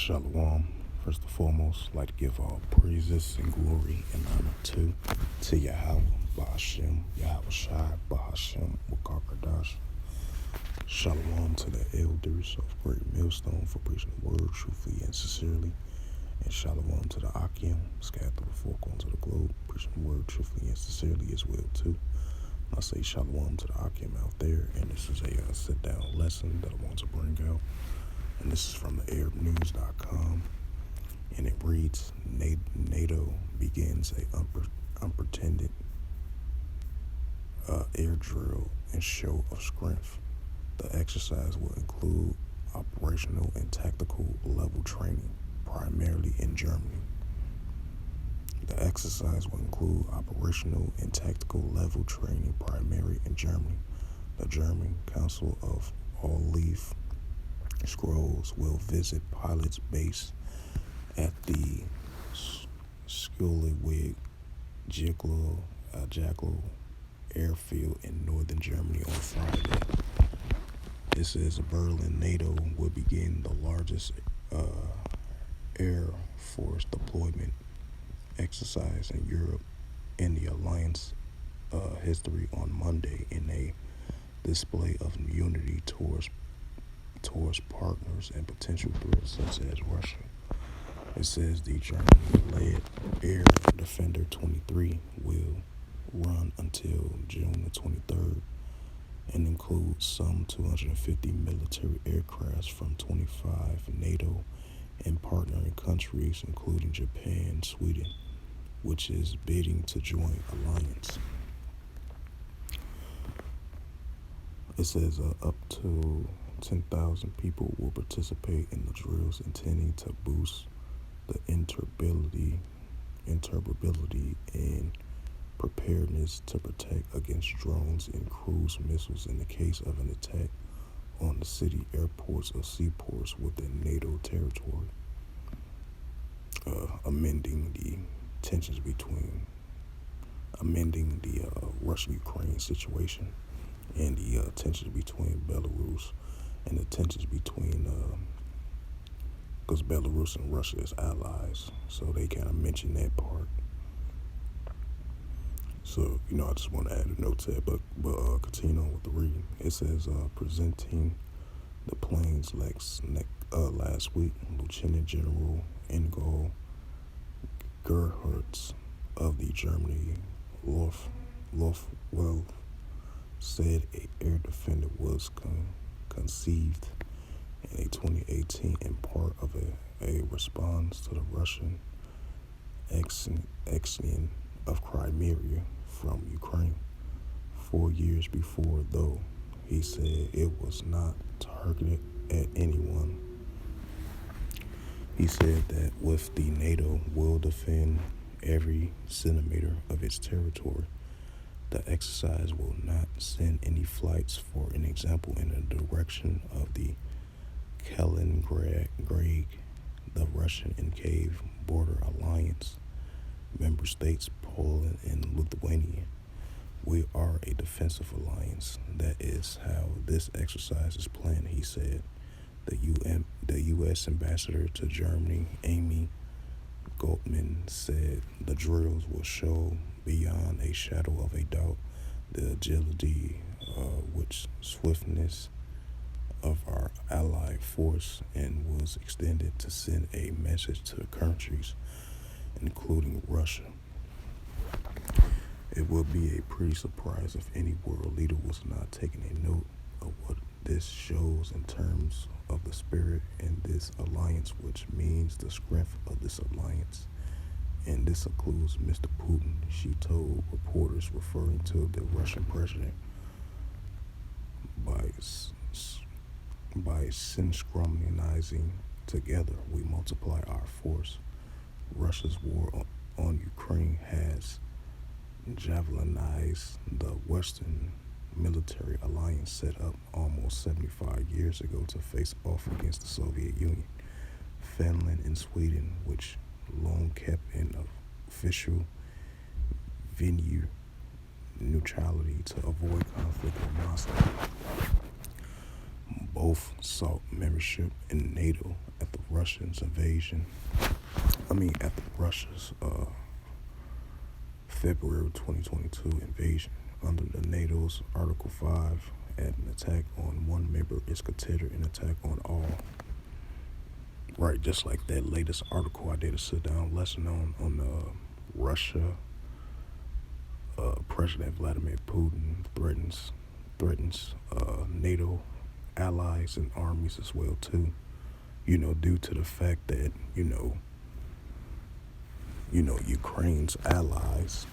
Shalom. First and foremost, I'd like to give all praises and glory and honor to Yahweh, Bahashem, Yahweh Shai, Bahashem, Wakakadash. Shalom to the elders of Great Millstone for preaching the word truthfully and sincerely. And shalom to the Akim, scattered through the four corners of the globe, preaching the word truthfully and sincerely as well too. I say shalom to the Akim out there, and this is a sit-down lesson that I want to bring out. And this is from the ArabNews.com, and it reads, NATO begins a unpretended air drill and show of strength. The exercise will include operational and tactical level training, primarily in Germany. The exercise will include operational and tactical level training, primarily in Germany. The German Council of All-Leaf Scrolls will visit pilots based at the Schulewig Jackal airfield in northern Germany on Friday. It says Berlin NATO will begin the largest air force deployment exercise in Europe in the alliance history on Monday in a display of unity towards partners and potential threats such as Russia. It says the German-led Air Defender 23 will run until June the 23rd and include some 250 military aircrafts from 25 NATO and partnering countries, including Japan, Sweden, which is bidding to join alliance. It says up to 10,000 people will participate in the drills, intending to boost the interoperability and preparedness to protect against drones and cruise missiles in the case of an attack on the city airports or seaports within NATO territory, amending the Russia-Ukraine situation and the tensions between Belarus and the tensions between because Belarus and Russia is allies, so they kind of mention that part. So, I just want to add a note to that, but continue on with the reading. It says, presenting the planes last week, Lieutenant General Ingo Gerhardt of the Germany Luftwaffe said an air defender was conceived in 2018 in part of a response to the Russian annexation of Crimea from Ukraine. 4 years before, though, he said it was not targeted at anyone. He said that with the NATO will defend every centimeter of its territory, the exercise will not send any flights, for an example, in the direction of the Kaliningrad, the Russian enclave border alliance member states, Poland and Lithuania. We are a defensive alliance. That is how this exercise is planned, he said. The U.S. ambassador to Germany, Amy Goldman, said the drills will show beyond a shadow of a doubt the agility, which swiftness of our allied force, and was extended to send a message to countries, including Russia. It would be a pretty surprise if any world leader was not taking a note of what this shows in terms of the spirit in this alliance, which means the strength of this alliance. And this includes Mr. Putin, she told reporters, referring to the Russian president. By synchronizing together, we multiply our force. Russia's war on Ukraine has javelinized the Western military alliance set up almost 75 years ago to face off against the Soviet Union. Finland and Sweden, which long kept an official venue neutrality to avoid conflict with Moscow. both sought membership in NATO at the Russia's February 2022 invasion. Under the NATO's Article 5, an attack on one member is considered an attack on all. Right, just like that latest article I did a sit-down lesson on Russia. President Vladimir Putin threatens NATO allies and armies as well too. Due to the fact that Ukraine's allies,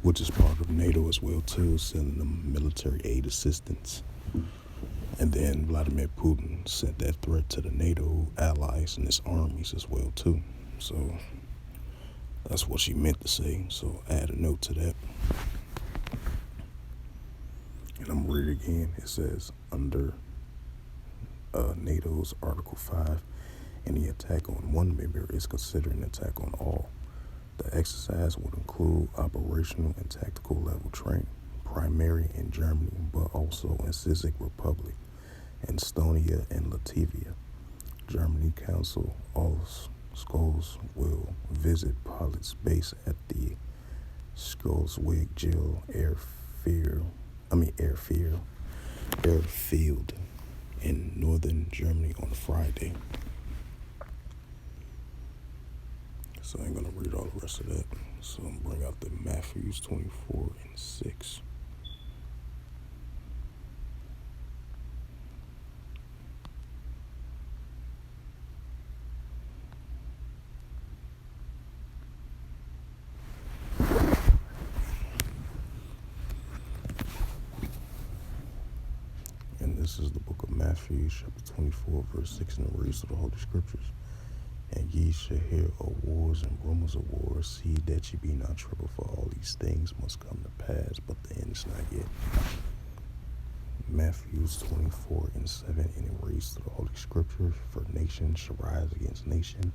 which is part of NATO as well too, sending them military aid assistance. And then Vladimir Putin sent that threat to the NATO allies and its armies as well too. So that's what she meant to say. So add a note to that. And I'm reading it again. It says, under NATO's Article 5, any attack on one member is considered an attack on all. The exercise would include operational and tactical level training, primarily in Germany, but also in Czech Republic, Estonia, and Latvia. Germany Council all schools will visit pilots based at the Schleswig Jill airfield in northern Germany on Friday. So I ain't gonna read all the rest of that. So I'm gonna bring out the Matthew 24:6. And this is the book of Matthew, chapter 24, verse 6, and it reads to the Holy Scriptures. And ye shall hear of wars and rumors of wars. See that ye be not troubled, for all these things must come to pass, but the end is not yet. Matthew 24:7, and it reads to the Holy Scriptures, for nation shall rise against nation,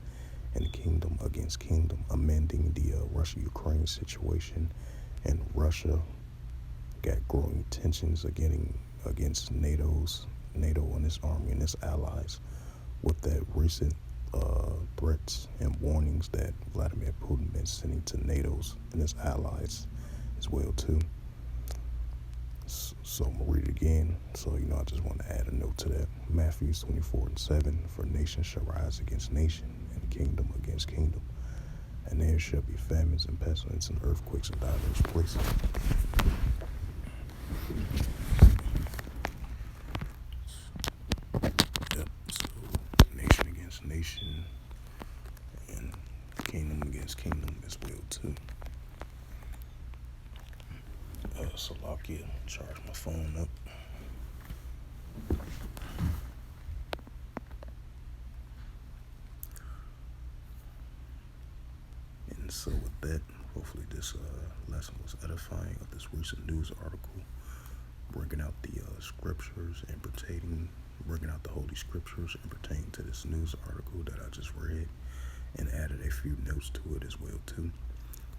and kingdom against kingdom, amending the Russia-Ukraine situation. And Russia got growing tensions against NATO and its army and its allies with that recent threats and warnings that Vladimir Putin been sending to NATO's and its allies as well too. So I'm gonna read it again. So I just want to add a note to that. Matthew 24:7, for nation shall rise against nation, and kingdom against kingdom, and there shall be famines and pestilence and earthquakes in diverse places. Nation and kingdom against kingdom as well too. Salakia, charge my phone up. And so with that, hopefully this lesson was edifying of this recent news article, bringing out the scriptures and bringing out the Holy Scriptures and pertaining to this news article that I just read, and added a few notes to it as well too.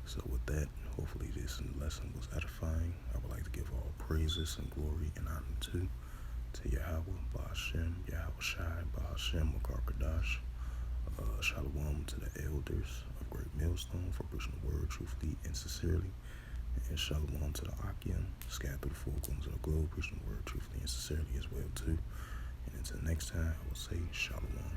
So with that, hopefully this lesson was edifying. I would like to give all praises and glory and honor to Yahweh, Ba'ashem, Yahweh Shai, Ba'ashem, Makar Kadash. Shalom to the elders of Great Millstone for preaching the word truthfully and sincerely. And shalom to the Akim, scattered through the four corners of the globe, preaching the word truthfully and sincerely as well too. And until next time, I will say shalom.